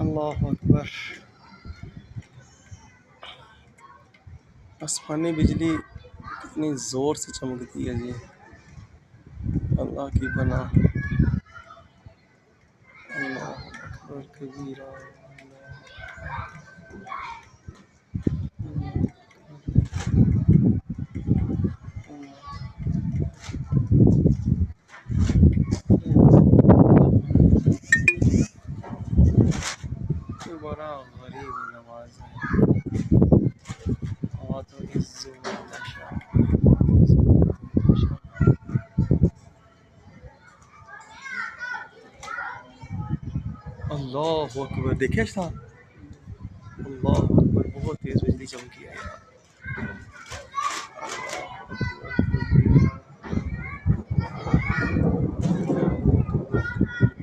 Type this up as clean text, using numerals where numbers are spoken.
अल्लाह अकबर। आसमानी बिजली कितनी ज़ोर से चमकती है जी, अल्लाह की पनाह। अल्लाह अकबर कबीरा। ये बड़ा गरीब नवाज है। और थोड़ी अल्लाह अकबर, देखे था। अल्लाह अकबर, बहुत तेज बिजली चमकी है यार।